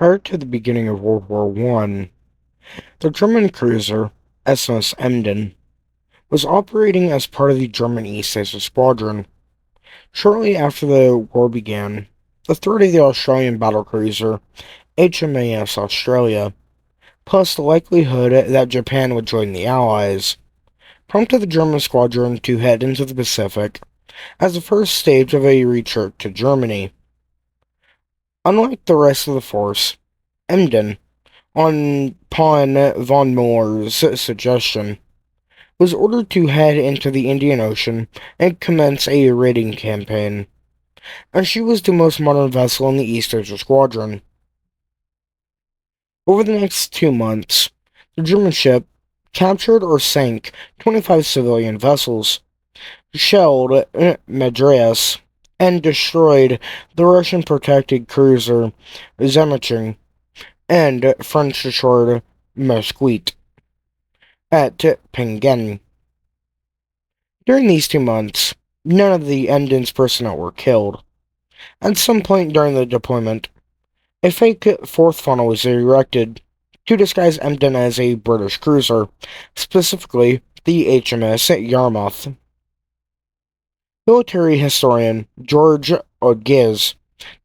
Prior to the beginning of World War I, the German cruiser SMS Emden was operating as part of the German East Asia Squadron. Shortly after the war began, the threat of the Australian battlecruiser HMAS Australia, plus the likelihood that Japan would join the Allies, prompted the German squadron to head into the Pacific as the first stage of a retreat to Germany. Unlike the rest of the force, Emden, upon von Müller's suggestion, was ordered to head into the Indian Ocean and commence a raiding campaign, as she was the most modern vessel in the East Asia Squadron. Over the next 2 months, the German ship captured or sank 25 civilian vessels, shelled Madras, and destroyed the Russian-protected cruiser Zemaching and French-assured Mesquite at Penang. During these 2 months, none of the Emden's personnel were killed. At some point during the deployment, a fake fourth funnel was erected to disguise Emden as a British cruiser, specifically the HMS Yarmouth. Military historian George Odgiz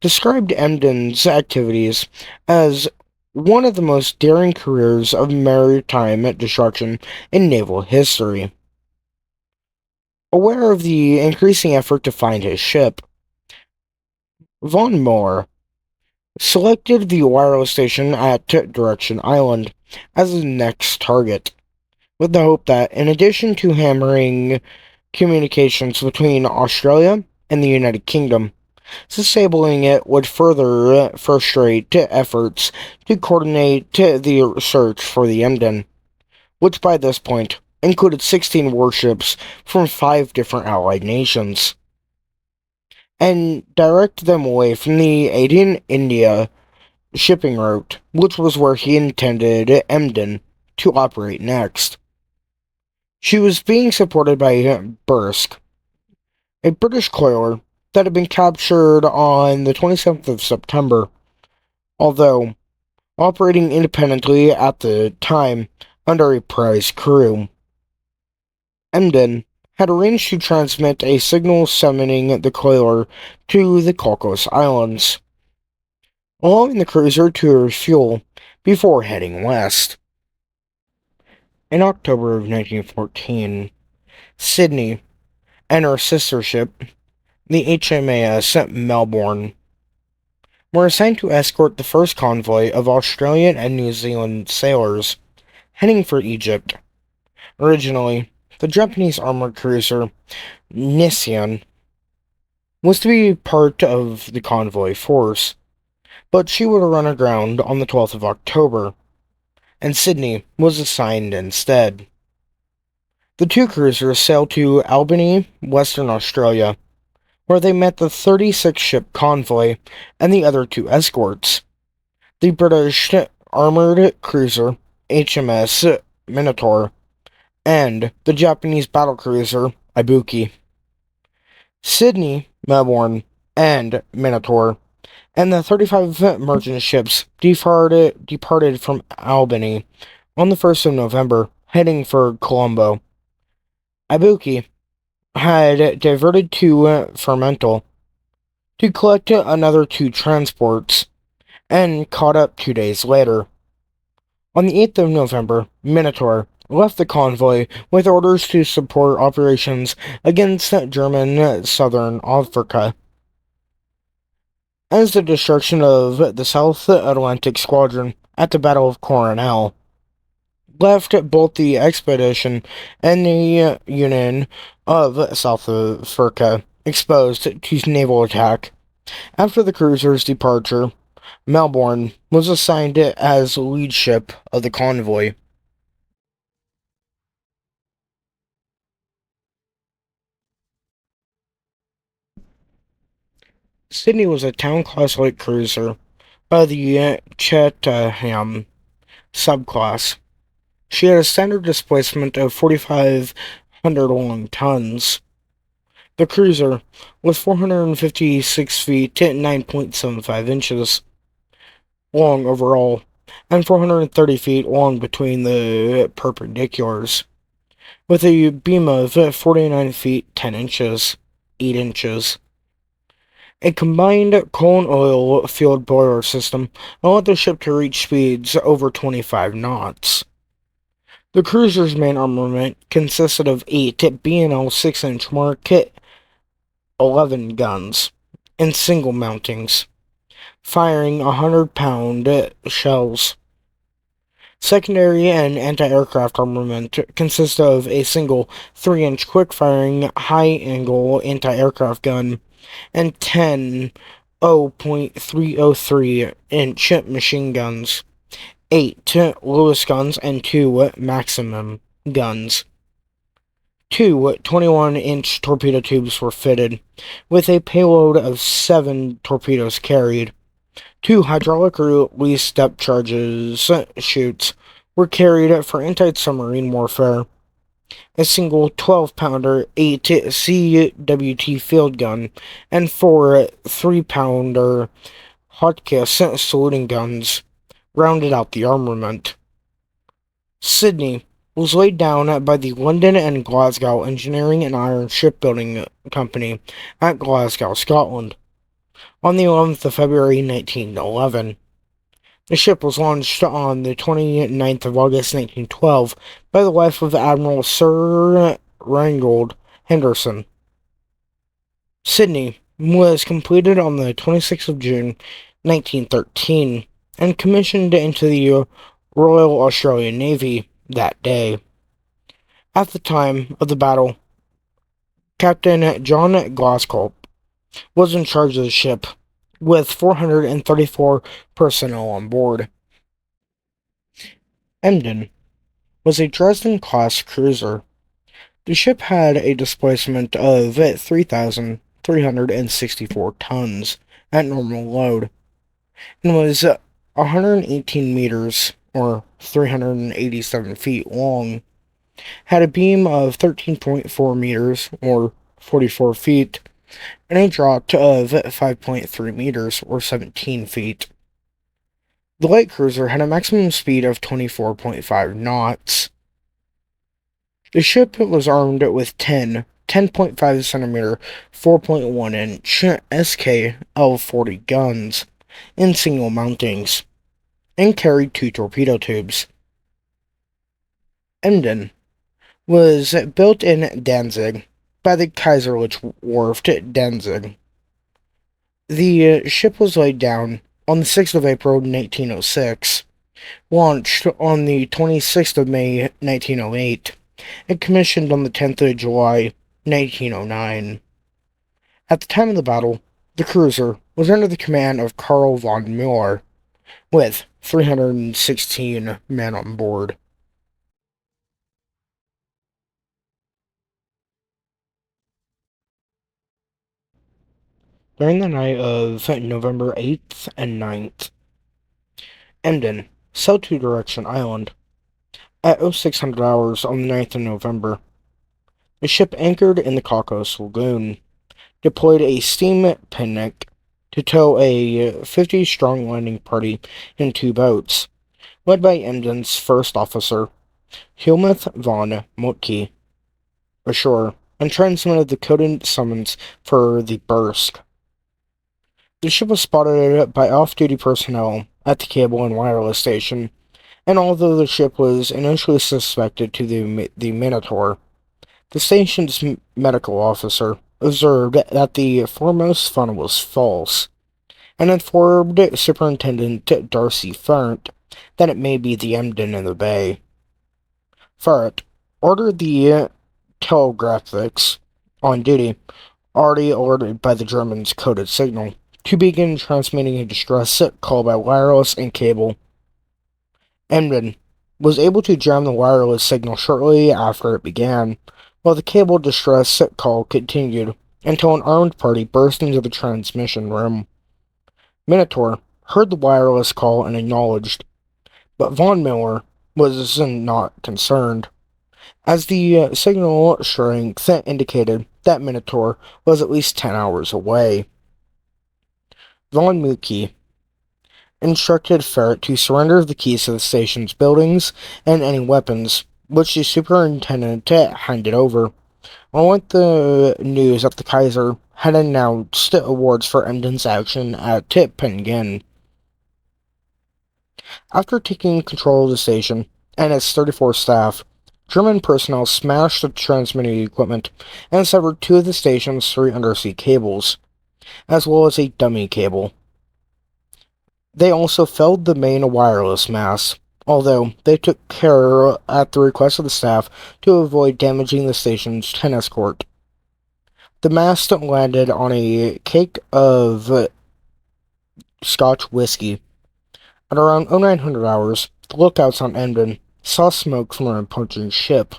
described Emden's activities as one of the most daring careers of maritime destruction in naval history. Aware of the increasing effort to find his ship, von Müller selected the wireless station at Direction Island as his next target, with the hope that, in addition to hammering communications between Australia and the United Kingdom, disabling it would further frustrate efforts to coordinate the search for the Emden, which by this point included 16 warships from 5 different Allied nations, and direct them away from the Aden, India shipping route, which was where he intended Emden to operate next. She was being supported by Buresk, a British collier that had been captured on the 27th of September, although operating independently at the time under a prize crew. Emden had arranged to transmit a signal summoning the collier to the Cocos Islands, allowing the cruiser to refuel before heading west. In October of 1914, Sydney and her sister ship, the HMAS Melbourne, were assigned to escort the first convoy of Australian and New Zealand sailors heading for Egypt. Originally, the Japanese armored cruiser Nissan was to be part of the convoy force, but she would run aground on the 12th of October, and Sydney was assigned instead. The 2 cruisers sailed to Albany, Western Australia, where they met the 36-ship convoy and the other 2 escorts, the British armored cruiser HMS Minotaur and the Japanese battlecruiser Ibuki. Sydney, Melbourne, and Minotaur, and the 35 merchant ships departed from Albany on the 1st of November, heading for Colombo. Ibuki had diverted to Fremantle to collect another 2 transports, and caught up 2 days later. On the 8th of November, Minotaur left the convoy with orders to support operations against German Southern Africa, as the destruction of the South Atlantic Squadron at the Battle of Cocos left both the expedition and the Union of South Africa exposed to naval attack. After the cruiser's departure, Melbourne was assigned as lead ship of the convoy. Sydney was a town-class light cruiser of the Chatham subclass. She had a standard displacement of 4,500 long tons. The cruiser was 456 feet at 9.75 inches. long overall, and 430 feet long between the perpendiculars, with a beam of 49 feet 10 inches, 8 inches. A combined coal and oil-fueled boiler system allowed the ship to reach speeds over 25 knots. The cruiser's main armament consisted of 8 B&L 6-inch Mark 11 guns in single mountings, firing 100-pound shells. Secondary and anti-aircraft armament consist of a single 3-inch quick-firing high-angle anti-aircraft gun and 10 0.303-inch machine guns, 8 Lewis guns, and 2 Maximum guns. 2 21-inch torpedo tubes were fitted, with a payload of 7 torpedoes carried. 2 hydraulic release depth charges chutes were carried for anti-submarine warfare. A single 12-pounder 8 CWT field gun and 4 3-pounder Hotchkiss saluting guns rounded out the armament. Sydney was laid down by the London and Glasgow Engineering and Iron Shipbuilding Company at Glasgow, Scotland, on the 11th of February 1911. The ship was launched on the 29th of August 1912 by the wife of Admiral Sir Reingold Henderson. Sydney was completed on the 26th of June 1913 and commissioned into the Royal Australian Navy that day. At the time of the battle, Captain John Glossop was in charge of the ship, with 434 personnel on board. Emden was a Dresden-class cruiser. The ship had a displacement of 3,364 tons at normal load, and was 118 meters, or 387 feet long, had a beam of 13.4 meters, or 44 feet, and a draught of 5.3 meters, or 17 feet. The light cruiser had a maximum speed of 24.5 knots. The ship was armed with 10.5 centimeter, 4.1 inch SK-L-40 guns in single mountings, and carried 2 torpedo tubes. Emden was built in Danzig by the Kaiserlich Werft Danzig. The ship was laid down on the 6th of April 1906, launched on the 26th of May 1908, and commissioned on the 10th of July 1909. At the time of the battle, the cruiser was under the command of Karl von Müller, with 316 men on board. During the night of November 8th and 9th, Emden sailed to Direction Island. At 0600 hours on the 9th of November, the ship anchored in the Cocos Lagoon, deployed a steam pinnace to tow a 50-strong landing party in 2 boats, led by Emden's first officer, Helmuth von Moltke, ashore, and transmitted the coded summons for the Buresk. The ship was spotted by off-duty personnel at the cable and wireless station, and although the ship was initially suspected to the Minotaur, the station's medical officer observed that the foremost funnel was false, and informed Superintendent Darcy Farrant that it may be the Emden in the bay. Farrant ordered the telegraphics on duty, already alerted by the Germans' coded signal, to begin transmitting a distress call by wireless and cable. Emden was able to jam the wireless signal shortly after it began, while the cable distress call continued until an armed party burst into the transmission room. Minotaur heard the wireless call and acknowledged, but von Müller was not concerned, as the signal strength indicated that Minotaur was at least 10 hours away. Von Müller instructed Ferret to surrender the keys to the station's buildings and any weapons, which the superintendent handed over. Along with the news that the Kaiser had announced awards for Emden's action at Penang. After taking control of the station and its 34 staff, German personnel smashed the transmitting equipment and severed two of the station's three undersea cables, as well as a dummy cable. They also felled the main wireless mast, although they took care, at the request of the staff, to avoid damaging the station's 10 escort. The mast landed on a cake of Scotch whiskey. At around 0900 hours, the lookouts on Emden saw smoke from an approaching ship,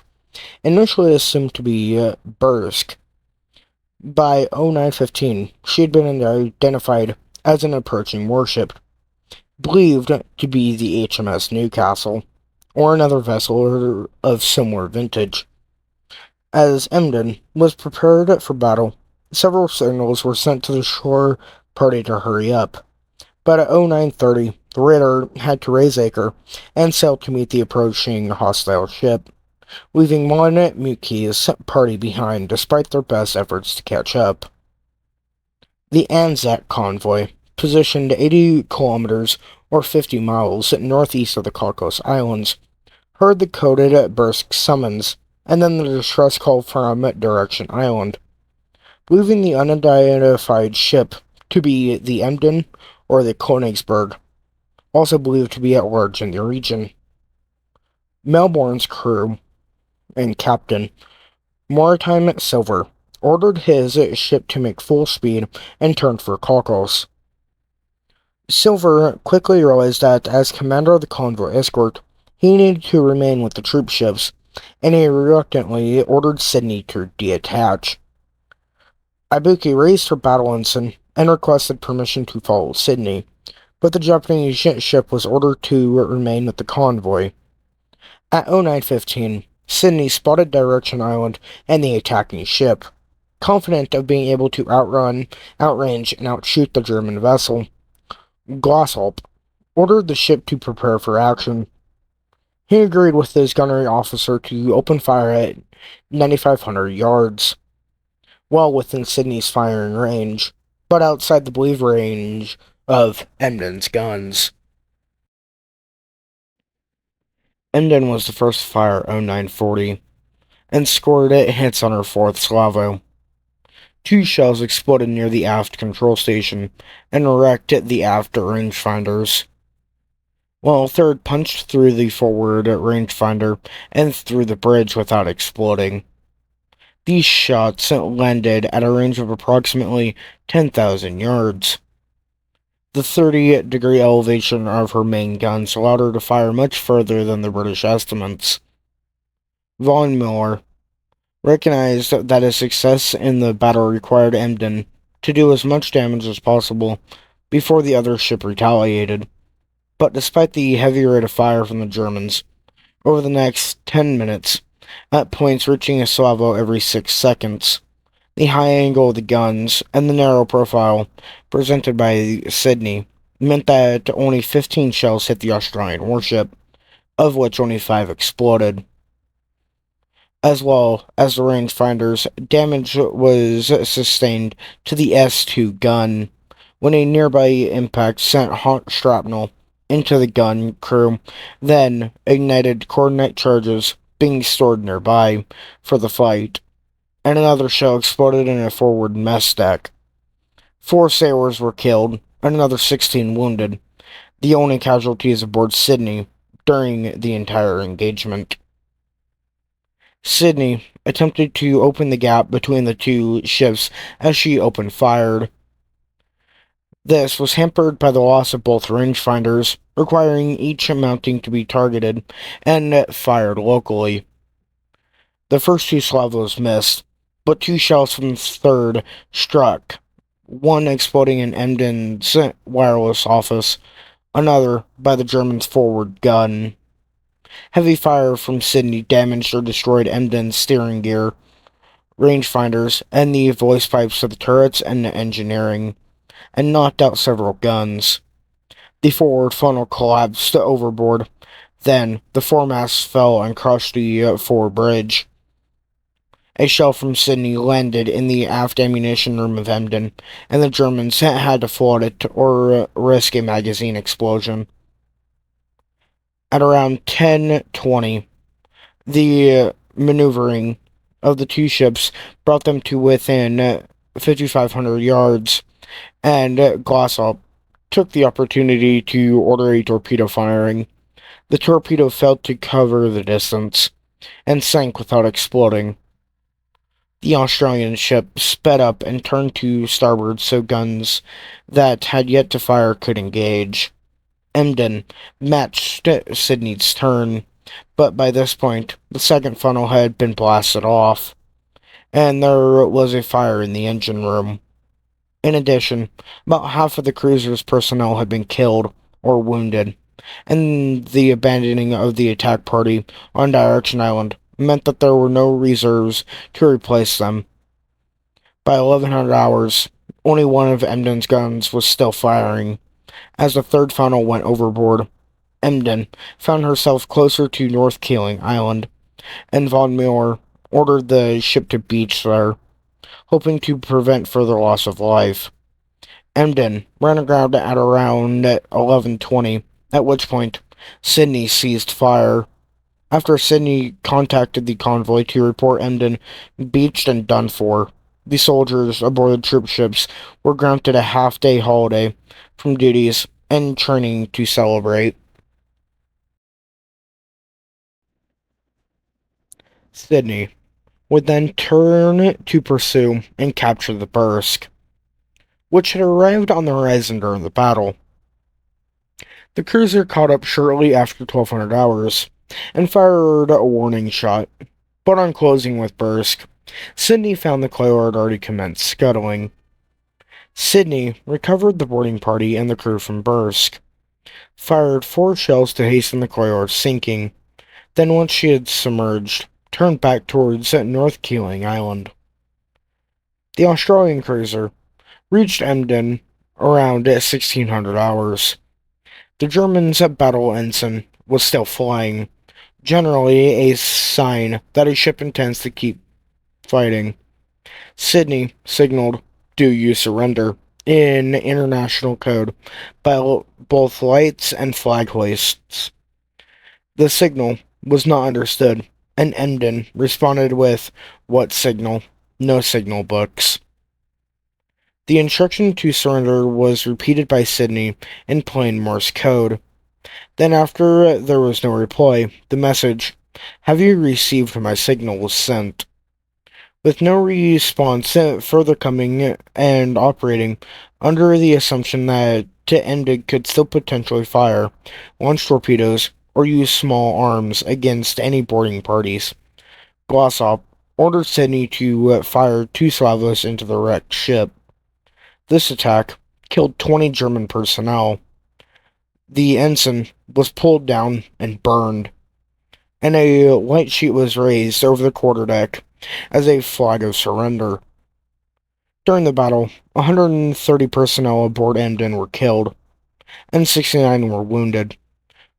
initially assumed to be Buresk. By 0915, she had been identified as an approaching warship, believed to be the HMS Newcastle, or another vessel of similar vintage. As Emden was prepared for battle, several signals were sent to the shore party to hurry up, but at 0930, the raider had to raise anchor and sail to meet the approaching hostile ship, leaving one Muki's party behind despite their best efforts to catch up. The Anzac convoy, positioned 80 kilometers or 50 miles northeast of the Cocos Islands, heard the coded Buresk summons and then the distress call from Direction Island, believing the unidentified ship to be the Emden or the Königsberg, also believed to be at large in the region. Melbourne's crew and captain, Maritime Silver, ordered his ship to make full speed and turn for Cocos. Silver quickly realized that, as commander of the convoy escort, he needed to remain with the troop ships, and he reluctantly ordered Sydney to detach. Ibuki raised her battle ensign and requested permission to follow Sydney, but the Japanese ship was ordered to remain with the convoy. At 0915, Sydney spotted Direction Island and the attacking ship. Confident of being able to outrange, and outshoot the German vessel, Glossop ordered the ship to prepare for action. He agreed with his gunnery officer to open fire at 9,500 yards, well within Sydney's firing range, but outside the believed range of Emden's guns. Emden was the first to fire 0940, and scored hits on her fourth salvo. Two shells exploded near the aft control station and wrecked the aft rangefinders, while a third punched through the forward rangefinder and through the bridge without exploding. These shots landed at a range of approximately 10,000 yards. The 30-degree elevation of her main guns allowed her to fire much further than the British estimates. Von Müller recognized that his success in the battle required Emden to do as much damage as possible before the other ship retaliated, but despite the heavy rate of fire from the Germans, over the next 10 minutes, at points reaching a salvo every 6 seconds, the high angle of the guns and the narrow profile presented by Sydney meant that only 15 shells hit the Australian warship, of which only 5 exploded. As well as the rangefinders, damage was sustained to the S2 gun when a nearby impact sent hot shrapnel into the gun crew, then ignited coordinate charges being stored nearby for the fight, and another shell exploded in a forward mess deck. 4 sailors were killed, and another 16 wounded, the only casualties aboard Sydney during the entire engagement. Sydney attempted to open the gap between the two ships as she opened fire. This was hampered by the loss of both rangefinders, requiring each mounting to be targeted and fired locally. The first 2 salvos missed, but 2 shells from the third struck, one exploding in Emden's wireless office, another by the Germans' forward gun. Heavy fire from Sydney damaged or destroyed Emden's steering gear, rangefinders, and the voice pipes of the turrets and engineering, and knocked out several guns. The forward funnel collapsed overboard. Then, the foremast fell and crushed the forward bridge. A shell from Sydney landed in the aft ammunition room of Emden, and the Germans had to flood it or risk a magazine explosion. At around 10:20, the maneuvering of the two ships brought them to within 5,500 yards, and Glossop took the opportunity to order a torpedo firing. The torpedo failed to cover the distance and sank without exploding. The Australian ship sped up and turned to starboard so guns that had yet to fire could engage. Emden matched Sydney's turn, but by this point, the second funnel had been blasted off, and there was a fire in the engine room. In addition, about half of the cruiser's personnel had been killed or wounded, and the abandoning of the attack party on Direction Island meant that there were no reserves to replace them. By 1100 hours, only one of Emden's guns was still firing. As the third funnel went overboard, Emden found herself closer to North Keeling Island, and von Müller ordered the ship to beach there, hoping to prevent further loss of life. Emden ran aground at around 11:20, at which point Sydney ceased fire. After Sydney contacted the convoy to report Emden beached and done for, the soldiers aboard the troop ships were granted a half-day holiday from duties and training to celebrate. Sydney would then turn to pursue and capture the Buresk, which had arrived on the horizon during the battle. The cruiser caught up shortly after 1200 hours and fired a warning shot, but on closing with Buresk, Sydney found the collier had already commenced scuttling. Sydney recovered the boarding party and the crew from Buresk, fired 4 shells to hasten the collier sinking, then once she had submerged, turned back towards North Keeling Island. The Australian cruiser reached Emden around 1600 hours. The Germans' battle ensign was still flying, generally a sign that a ship intends to keep fighting. Sydney signaled, "Do you surrender?" in international code by both lights and flag hoists. The signal was not understood, and Emden responded with, "What signal? No signal books." The instruction to surrender was repeated by Sydney in plain Morse code. Then, after there was no reply, the message, "Have you received my signal?" was sent. With no response further coming and operating under the assumption that Emden could still potentially fire, launch torpedoes, or use small arms against any boarding parties, Glossop ordered Sydney to fire 2 salvoes into the wrecked ship. This attack killed 20 German personnel. The ensign was pulled down and burned, and a light sheet was raised over the quarterdeck as a flag of surrender. During the battle, 130 personnel aboard Emden were killed, and 69 were wounded.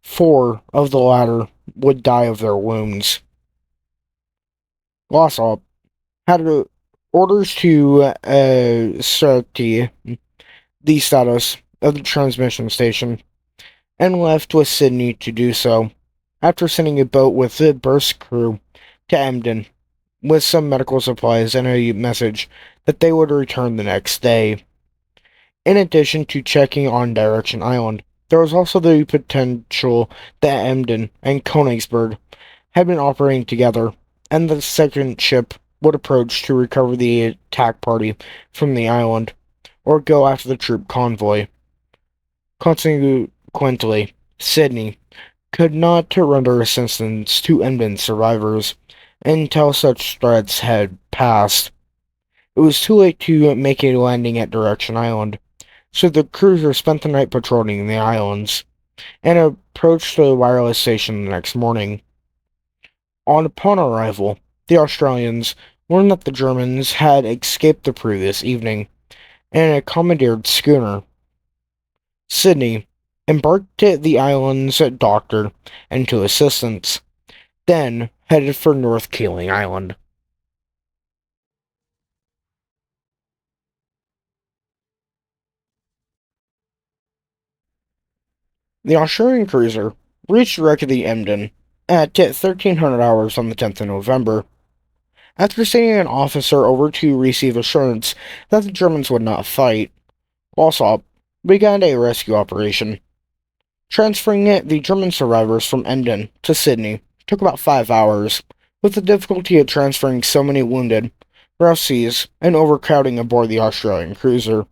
4 of the latter would die of their wounds. Glossop had orders to ascertain the status of the transmission station, and left with Sydney to do so, after sending a boat with the Buresk crew to Emden with some medical supplies and a message that they would return the next day. In addition to checking on Direction Island, there was also the potential that Emden and Königsberg had been operating together, and the second ship would approach to recover the attack party from the island, or go after the troop convoy. Consequently, Sydney could not render assistance to Emden's survivors until such threats had passed. It was too late to make a landing at Direction Island, so the cruiser spent the night patrolling the islands, and approached the wireless station the next morning. Upon arrival, the Australians learned that the Germans had escaped the previous evening in a commandeered schooner. Sydney embarked the island's doctor and two assistants, then headed for North Keeling Island. The Australian cruiser reached wreck of the Emden at 1300 hours on the 10th of November, after sending an officer over to receive assurance that the Germans would not fight. Glossop began a rescue operation. Transferring the German survivors from Emden to Sydney took about 5 hours, with the difficulty of transferring so many wounded, rough seas, and overcrowding aboard the Australian cruiser.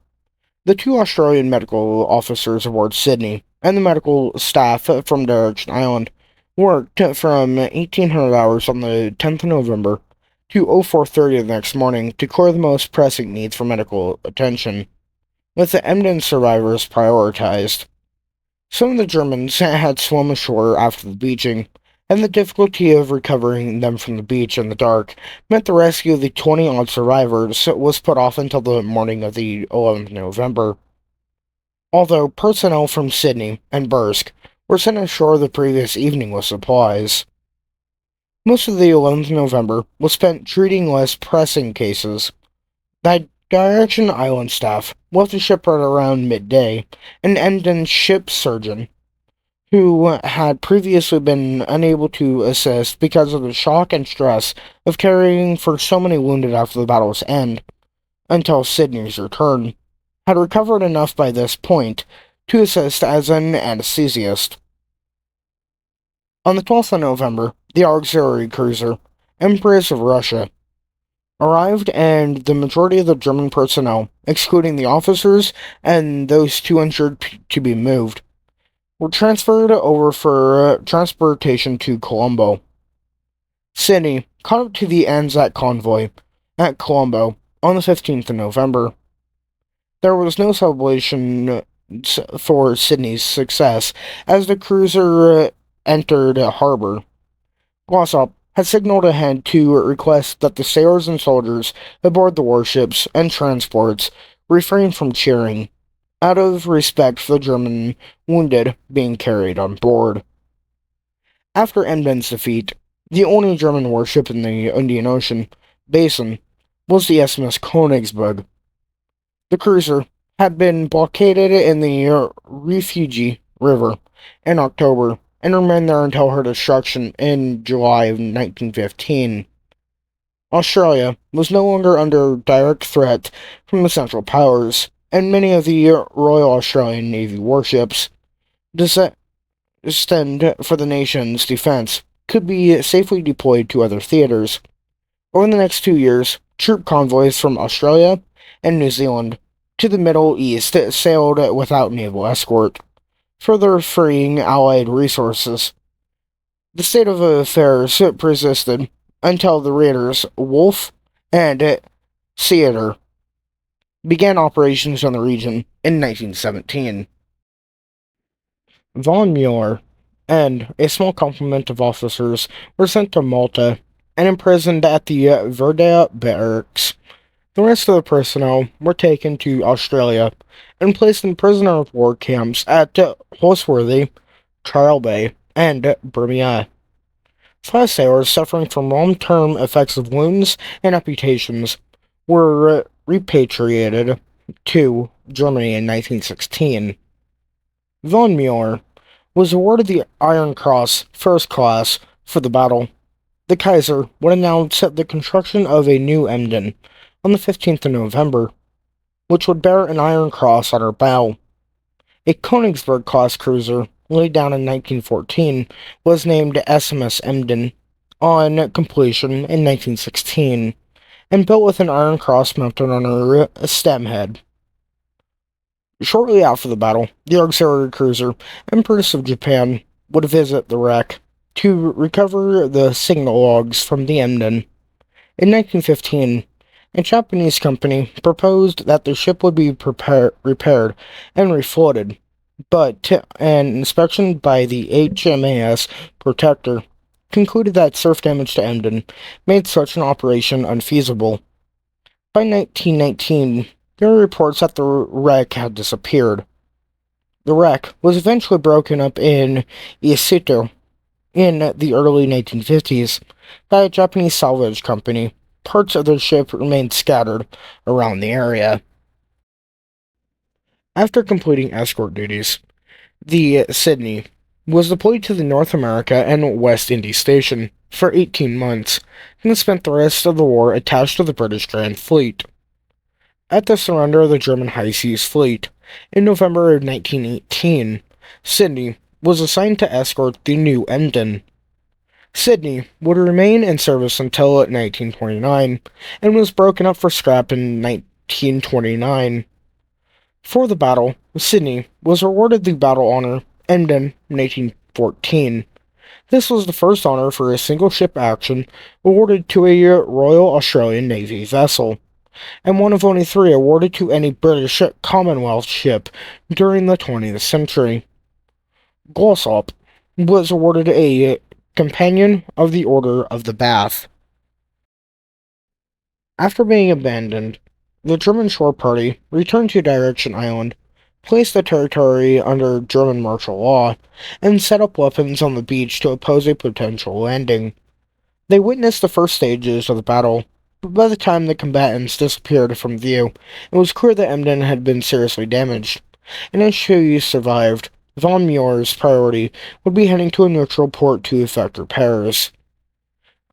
The two Australian medical officers aboard Sydney and the medical staff from Direction Island worked from 1800 hours on the 10th of November to 0430 the next morning to clear the most pressing needs for medical attention, with the Emden survivors prioritized. Some of the Germans had swum ashore after the beaching, and the difficulty of recovering them from the beach in the dark meant the rescue of the 20-odd survivors was put off until the morning of the 11th of November. Although personnel from Sydney and Buresk were sent ashore the previous evening with supplies. Most of the 11th of November was spent treating less pressing cases. The Direction Island staff left the ship right around midday, and Emden's ship surgeon, who had previously been unable to assist because of the shock and stress of caring for so many wounded after the battle's end, until Sydney's return, had recovered enough by this point to assist as an anesthesiast. On the 12th of November, the auxiliary cruiser, Empress of Russia, arrived, and the majority of the German personnel, excluding the officers and those too injured to be moved, were transferred over for transportation to Colombo. Sydney caught up to the Anzac convoy at Colombo on the 15th of November. There was no celebration for Sydney's success as the cruiser entered harbor. Glossop had signaled ahead to request that the sailors and soldiers aboard the warships and transports refrain from cheering, out of respect for the German wounded being carried on board. After Emden's defeat, the only German warship in the Indian Ocean basin was the SMS Königsberg. The cruiser had been blockaded in the Refugee River in October and remained there until her destruction in July of 1915. Australia was no longer under direct threat from the Central Powers, and many of the Royal Australian Navy warships destined for the nation's defense could be safely deployed to other theaters. Over the next 2 years, troop convoys from Australia and New Zealand to the Middle East sailed without naval escort, further freeing Allied resources. The state of affairs persisted until the raiders Wolf and Theater began operations on the region in 1917. Von Müller and a small complement of officers were sent to Malta and imprisoned at the Verdea barracks. The rest of the personnel were taken to Australia and placed in prisoner of war camps at Holsworthy, Trial Bay, and Bermuda. 5 sailors suffering from long-term effects of wounds and amputations were repatriated to Germany in 1916. Von Müller was awarded the Iron Cross First Class for the battle. The Kaiser would announce the construction of a new Emden on the 15th of November, which would bear an Iron Cross on her bow. A Königsberg-class cruiser, laid down in 1914, was named SMS Emden on completion in 1916, and built with an Iron Cross mounted on her stem head. Shortly after the battle, the auxiliary cruiser Empress of Japan would visit the wreck to recover the signal logs from the Emden. In 1915, a Japanese company proposed that the ship would be repaired and refloated, but an inspection by the HMAS Protector concluded that surf damage to Emden made such an operation unfeasible. By 1919, there were reports that the wreck had disappeared. The wreck was eventually broken up in Isito in the early 1950s by a Japanese salvage company. Parts of the ship remained scattered around the area. After completing escort duties, the Sydney was deployed to the North America and West Indies Station for 18 months and spent the rest of the war attached to the British Grand Fleet. At the surrender of the German High Seas Fleet in November of 1918, Sydney was assigned to escort the new Emden. Sydney would remain in service until 1929 and was broken up for scrap in 1929. For the battle, Sydney was awarded the Battle Honour Emden in 1814. This was the first honour for a single ship action awarded to a Royal Australian Navy vessel, and one of only three awarded to any British Commonwealth ship during the 20th century. Glossop was awarded a Companion of the Order of the Bath. After being abandoned, the German shore party returned to Direction Island, placed the territory under German martial law, and set up weapons on the beach to oppose a potential landing. They witnessed the first stages of the battle, but by the time the combatants disappeared from view, it was clear that Emden had been seriously damaged, and as she survived, von Müller's priority would be heading to a neutral port to effect repairs.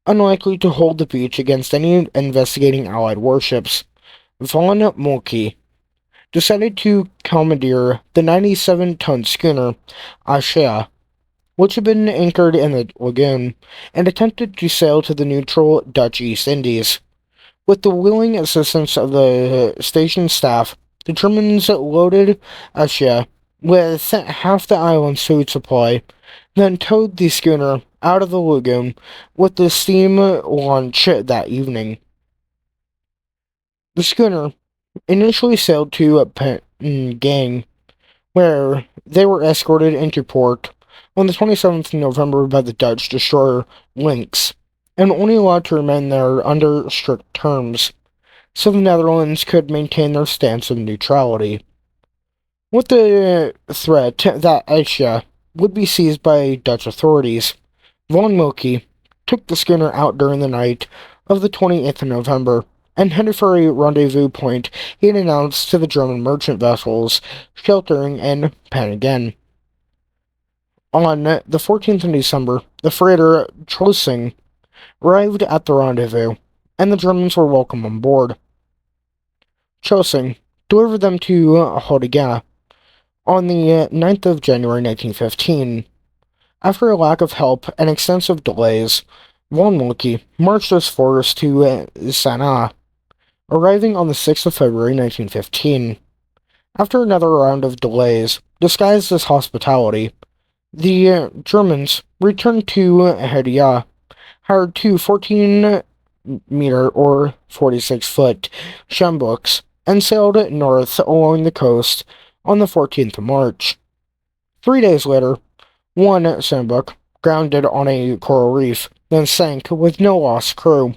Unlikely to hold the beach against any investigating Allied warships, von Müller decided to commandeer the 97-ton schooner Ashore, which had been anchored in the lagoon, and attempted to sail to the neutral Dutch East Indies. With the willing assistance of the station staff, the Germans loaded Ashore with half the island's food supply, then towed the schooner out of the lagoon with the steam launch that evening. The schooner initially sailed to Penang, where they were escorted into port on the 27th of November by the Dutch destroyer Lynx, and only allowed to remain there under strict terms, so the Netherlands could maintain their stance of neutrality. With the threat that Asia would be seized by Dutch authorities, von Müller took the schooner out during the night of the 28th of November and headed for a rendezvous point he had announced to the German merchant vessels sheltering in Penang. On the 14th of December, the freighter Trossing arrived at the rendezvous, and the Germans were welcome on board. Trossing delivered them to Hodega on the 9th of January 1915. After a lack of help and extensive delays, von Müller marched his force to Sanaa, arriving on the 6th of February 1915. After another round of delays, disguised as hospitality, the Germans returned to Hodega, hired two 14-meter or 46-foot sjambooks, and sailed north along the coast on the 14th of March. 3 days later, one sjambook grounded on a coral reef, then sank with no lost crew.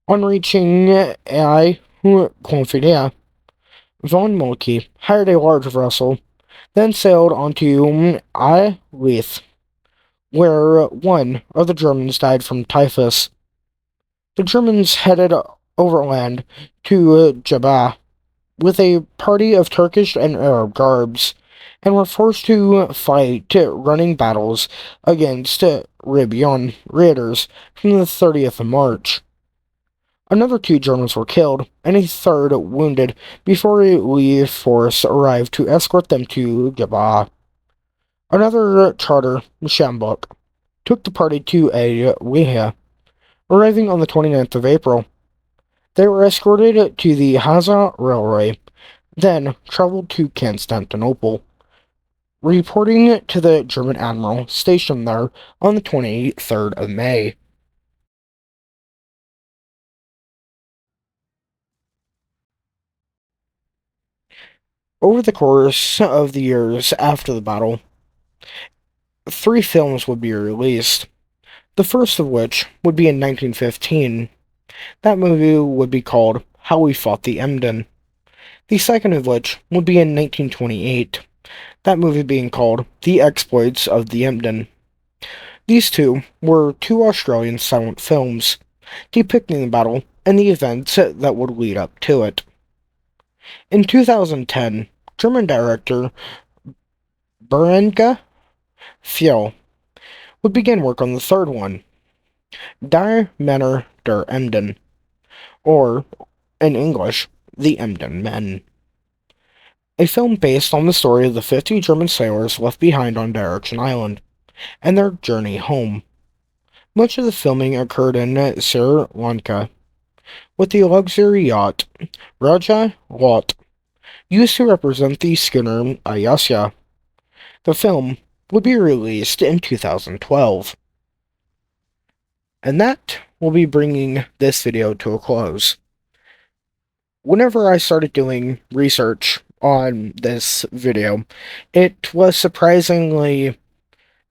On reaching Confidea, von Müller hired a large vessel, then sailed onto Leith, where one of the Germans died from typhus. The Germans headed overland to Jabba with a party of Turkish and Arab guards, and were forced to fight running battles against Ribion raiders from the 30th of March. Another two Germans were killed, and a third wounded before a Lee force arrived to escort them to Jabba. Another charter sjambook took the party to Weha, arriving on the 29th of April. They were escorted to the Haza Railway, then traveled to Constantinople, reporting to the German admiral stationed there on the 23rd of May. Over the course of the years after the battle, 3 films would be released, the first of which would be in 1915. That movie would be called How We Fought the Emden. The second of which would be in 1928. that movie being called The Exploits of the Emden. These two were two Australian silent films depicting the battle and the events that would lead up to it. In 2010, German director Buresk would begin work on the third one, Der Männer der Emden, or, in English, The Emden Men. A film based on the story of the 50 German sailors left behind on Direction Island, and their journey home. Much of the filming occurred in Sri Lanka, with the luxury yacht Raja Lot used to represent the schooner Ayasya. The film would be released in 2012. And that will be bringing this video to a close. Whenever I started doing research on this video, it was surprisingly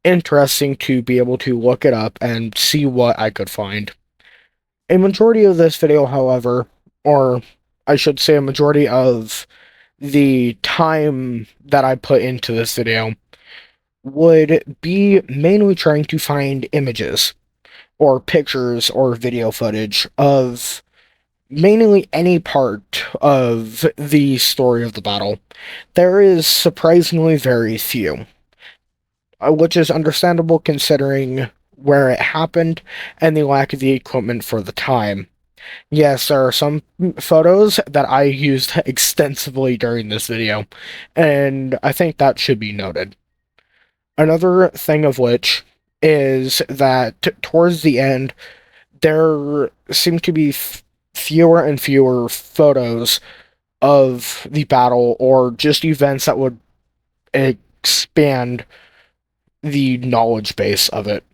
interesting to be able to look it up and see what I could find. A majority of this video, however, or I should say a majority of the time that I put into this video, would be mainly trying to find images or pictures or video footage of mainly any part of the story of the battle. There is surprisingly very few, which is understandable considering where it happened and the lack of the equipment for the time. Yes, there are some photos that I used extensively during this video, and I think that should be noted. Another thing of which is that towards the end, there seem to be fewer and fewer photos of the battle or just events that would expand the knowledge base of it,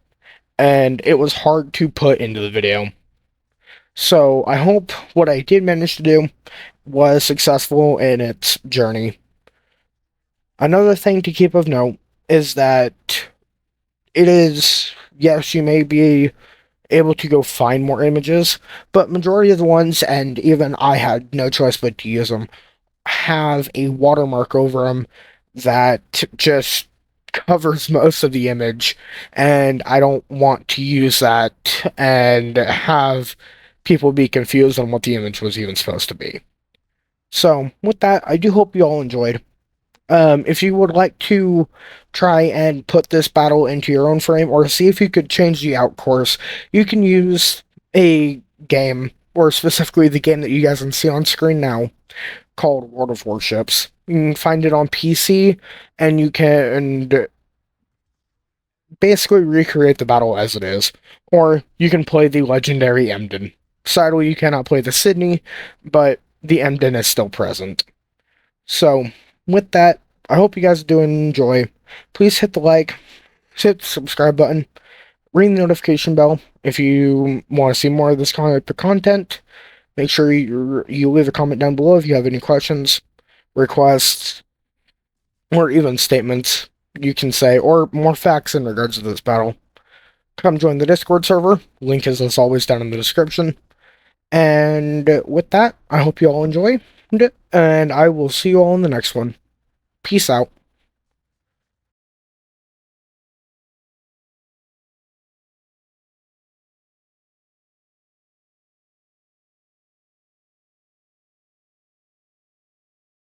and it was hard to put into the video. So I hope what I did manage to do was successful in its journey. Another thing to keep of note is that it is, yes, you may be able to go find more images, but majority of the ones, and even I had no choice but to use them, have a watermark over them that just covers most of the image, and I don't want to use that and have people be confused on what the image was even supposed to be. So, with that, I do hope you all enjoyed. If you would like to try and put this battle into your own frame, or see if you could change the out course, you can use a game, or specifically the game that you guys can see on screen now, called World of Warships. You can find it on PC, and you can basically recreate the battle as it is. Or you can play the legendary Emden. Sadly, you cannot play the Sydney, but the Emden is still present. So, with that, I hope you guys do enjoy. Please hit the like, hit the subscribe button, ring the notification bell if you want to see more of this kind of content. Make sure you leave a comment down below if you have any questions, requests, or even statements you can say, or more facts in regards to this battle. Come join the Discord server. Link is, as always, down in the description. And with that, I hope you all enjoy, and I will see you all in the next one. Peace out.